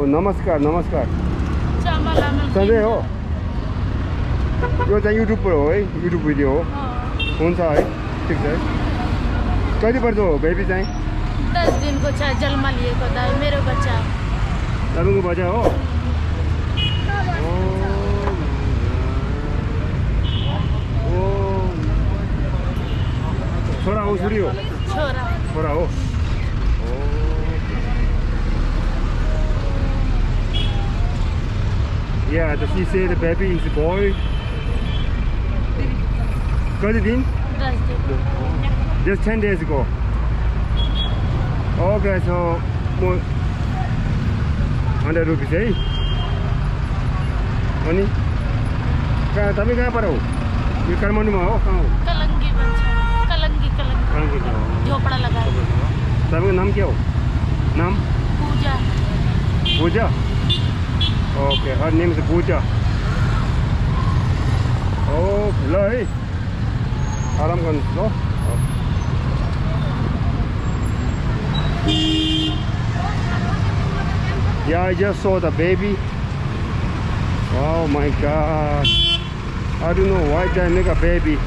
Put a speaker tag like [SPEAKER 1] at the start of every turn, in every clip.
[SPEAKER 1] नमस्कार नमस्कार
[SPEAKER 2] चामल
[SPEAKER 1] सधैँ हो यो चाहिँ युट्युबबाट हो है युट्युब भिडियो हो हुन्छ है ठिक छ है कति पर्छ हो बेबी चाहिँ
[SPEAKER 2] 10 दिन को छ जन्म लिएको दाइ मेरो बच्चा
[SPEAKER 1] तपाईँको बच्चा हो छोरा हो छोरी हो छोरा हो Yeah, she said the baby is a boy. कति दिन?
[SPEAKER 2] 10 दिन.
[SPEAKER 1] Just 10 days ago. Okay, so 100 rupees है. अनि तपाईँ कहाँबाट हो? यो काठमाडौँमा हो कहाँ हो?
[SPEAKER 2] कलंगी भन्छ कलंगी झोपडा लगायो.
[SPEAKER 1] तपाईँको नाम के हो? नाम?
[SPEAKER 2] पूजा.
[SPEAKER 1] पूजा? Okay, her name is Pooja. Oh, hello, hey. Aram gan, no? Yeah, I just saw the baby. Oh my God. I don't know why they make a baby.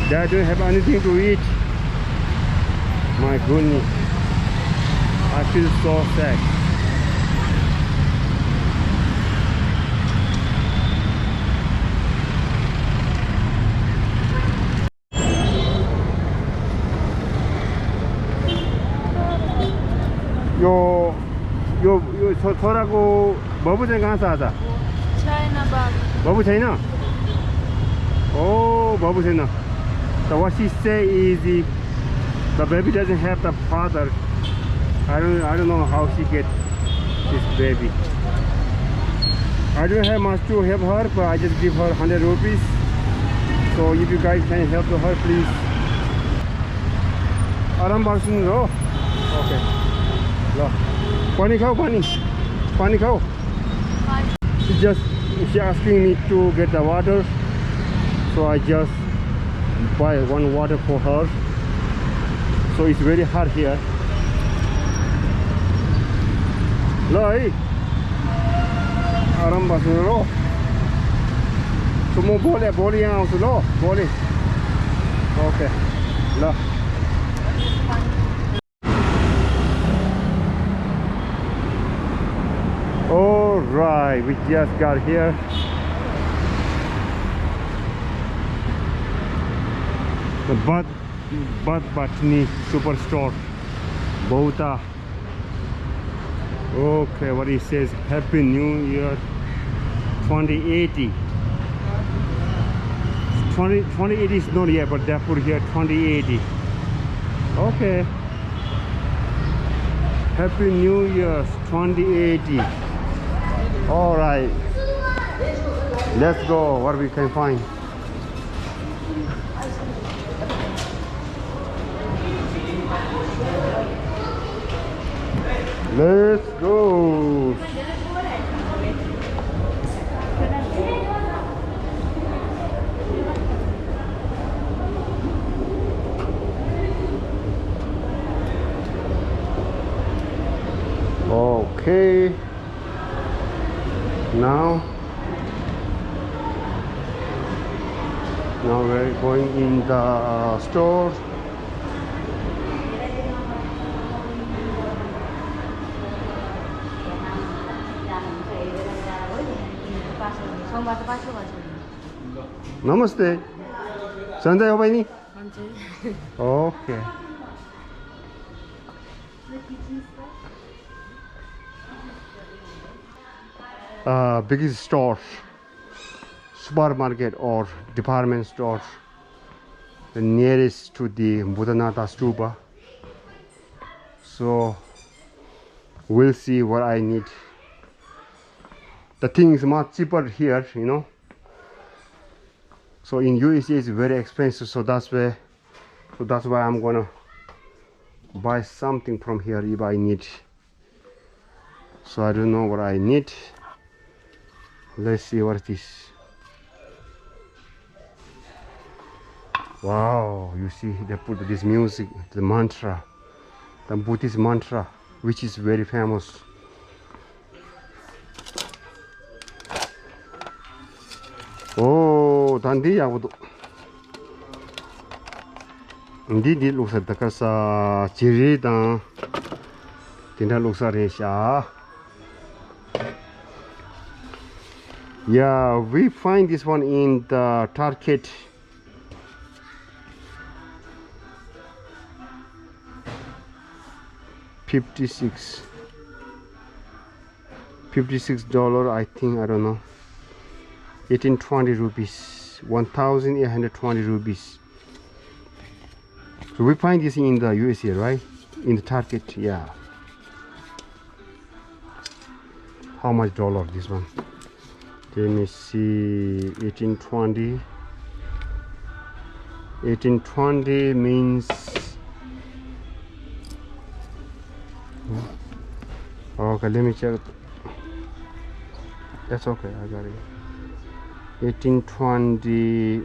[SPEAKER 1] They don't have anything to eat. My goodness. I feel so sad. यो छोराको बाबु चाहिँ कहाँ छ आज?
[SPEAKER 2] छैन बाबु.
[SPEAKER 1] बाबु छैन? Oh, बाबु छैन. So what she say is the baby doesn't have the father. I don't know how she get this baby. I don't have much to help her, but I just give her 100 rupees. So if you guys can help her, please. आराम बस्नु हो. Okay. ल पानी खाऊ पानी खाऊ. She asking me to get the water, so I just buy one water for her. So it's very hot here. ल है आराम बस्नु ल. So म भोलि यहाँ आउँछु ल भोलि. Okay ल. All right, we just got here. The Bud Batni Superstore, Bauta. Okay, what he says, Happy New Year 2080. 2080 is not yet, but they put here 2080. Okay. Happy New Year 2080. All right, let's go. What we can find. Let's go. Okay. Now we're going in the store. Namaste. Sanjay ho bhai? Okay. Biggest store, supermarket or department store, the nearest to the Buddhanata stupa. So we'll see what I need. The thing is much cheaper here, you know. So in USA it's very expensive, so that's why I'm gonna buy something from here if I need. So I don't know what I need. Let's see what it is. Wow, you see they put this music, the mantra, the Buddhist mantra, which is very famous. Oh, tandi ya wudu. Ndi luksa dakasa chiri dan tinda luksa resha. Yeah, we find this one in the Target. $56, I think, I don't know. 1820 rupees, 1,820 rupees. So we find this in the USA, right? In the Target, yeah. How much dollar this one? Let me see. 1820. 1820 means. Okay, let me check. That's okay, I got it. 1820.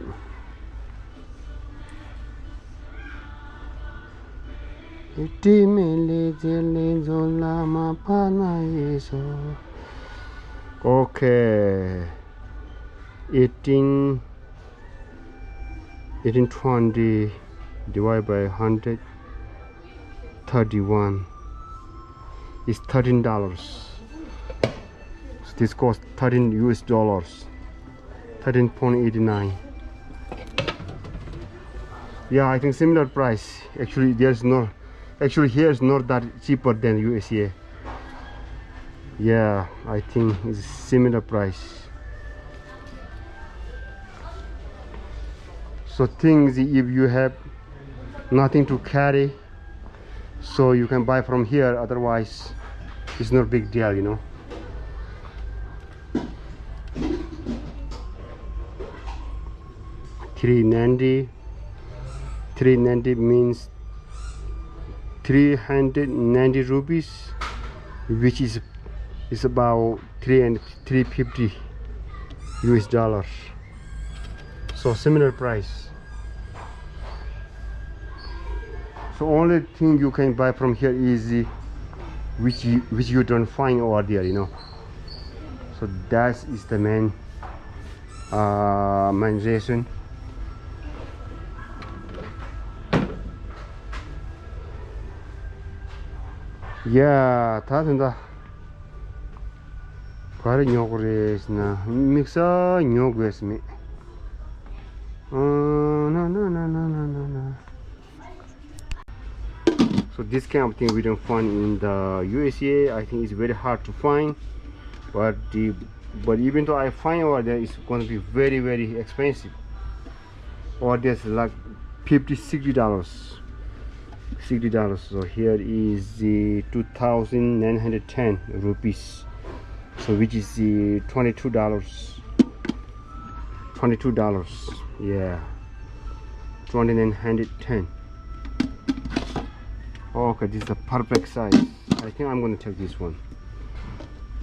[SPEAKER 1] Okay. 1820 divided by 131 is $13. So this costs 13 US dollars, 13.89. Yeah, I think similar price. Actually, here is not that cheaper than USA. Yeah, I think it's similar price. So things, if you have nothing to carry, so you can buy from here, otherwise it's not big deal, you know. $390 means 390 rupees, which is about 350 US dollars. So similar price. So only thing you can buy from here is which you don't find over there, you know. So that is the main reason. Yeah, 다 된다. 과를 요구를 했으나 믹서 요구했으면. No. So this kind of thing we don't find in the USA. I think it's very hard to find, but even though I find over there, it's going to be very, very expensive. Or there's like $50-$60. So here is the 2,910 rupees, so which is the $22. Yeah, 2,910. Okay, this is the perfect size. I think I'm going to take this one.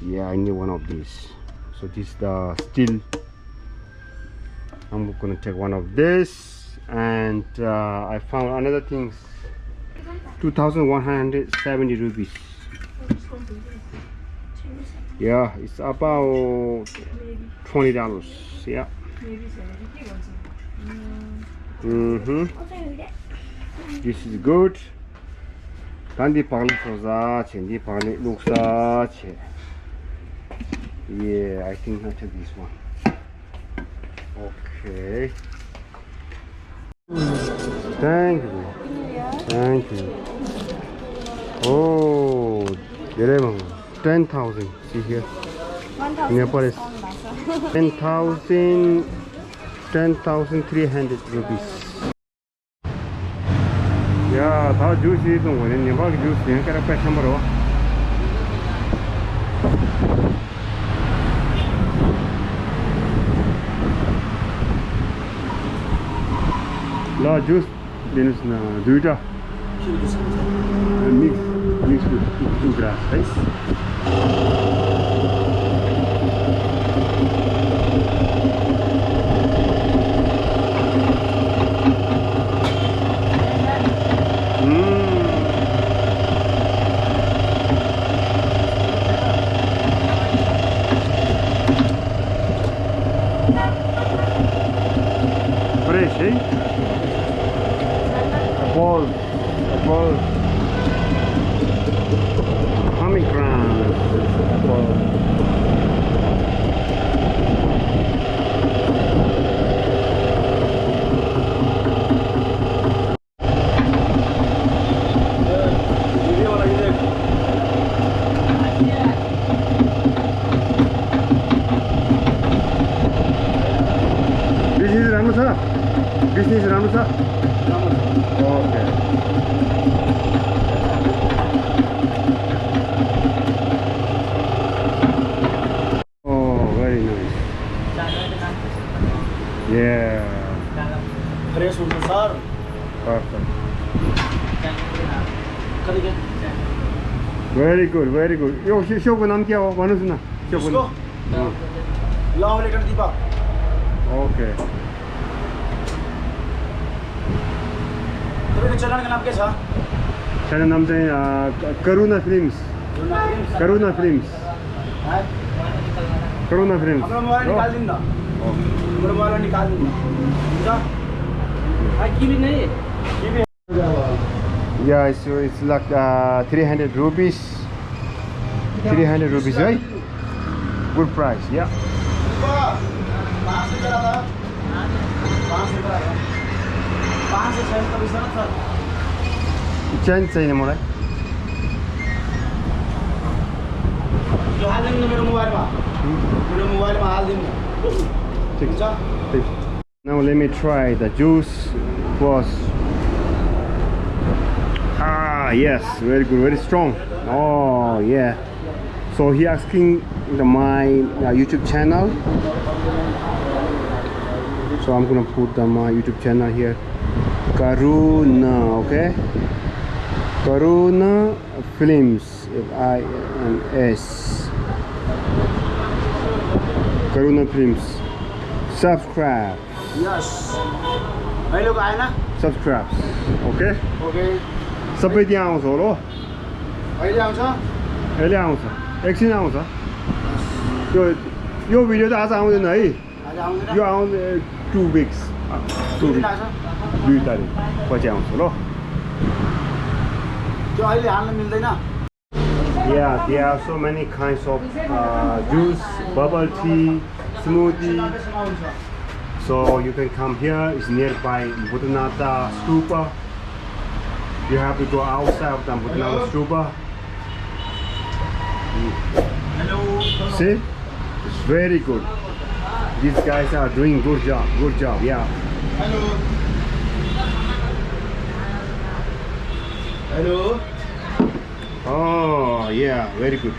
[SPEAKER 1] Yeah, I need one of these. So this is the steel. I'm going to take one of this. And I found another thing. 2,170 rupees. Yeah, it's about $20. Yeah. This is good. Kandi pagli soza, chendi pagli luksa che. Yeah, I think I'll take this one. Okay. Thank you. Oh, 여러분, 10,000. See here. Nepal is 10,300 rupees. Yeah, that juice is no one. Nepal juice, you can pay some more. La juice, then na duita. Mix with two grass, right? Very good, very good. Yo show को नाम क्या हो भन्नुहोस् न show को
[SPEAKER 3] उसको love letter दीपक
[SPEAKER 1] okay
[SPEAKER 3] तपाईँको च्यानलको नाम के छ
[SPEAKER 1] च्यानल नाम चाहिँ करुणा फिल्म्स करुणा फिल्म्स करुणा फिल्म्स
[SPEAKER 3] हाम्रो मोबाइल निकालिदिनु न हाम्रो मोबाइल निकालिदिनु हुन्छ किबी नै किबी
[SPEAKER 1] Yeah, so it's like 300 rupees. 300 rupees, right? Good price, yeah. Change चाहिए मलाई
[SPEAKER 3] यो हालिदिनु मेरो मोबाइलमा हालिदिनु
[SPEAKER 1] ठीक छ Now let me try the juice first. Ah, yes, very good, very strong. Oh, yeah. So he asking my YouTube channel. So I'm gonna put my YouTube channel here. Karuna, okay? Karuna Films, F-I-N-S. Karuna Films. Subscribe.
[SPEAKER 3] Yes अहिलेको आएन
[SPEAKER 1] Subscribe. Okay?
[SPEAKER 3] Okay
[SPEAKER 1] सबै त्यहाँ आउँछ होला
[SPEAKER 3] अहिले आउँछ
[SPEAKER 1] अहिले आउँछ एकछिन आउँछ यो भिडियो त आज आउँदैन है
[SPEAKER 3] आज आउँदैन
[SPEAKER 1] यो आउँछ 2 weeks 2 weeks 2 तारिक पछि आउँछ ल
[SPEAKER 3] त्यो अहिले हाल्न मिल्दैन
[SPEAKER 1] Yeah, there are so many kinds of juice, bubble tea, smoothie. So you can come here. It's nearby Buddhanata Stupa. You have to go outside of the Buddhanata Stupa.
[SPEAKER 3] Hello
[SPEAKER 1] See, it's very good. These guys are doing good job. Good job, yeah.
[SPEAKER 3] Hello hello
[SPEAKER 1] Oh, yeah, very good.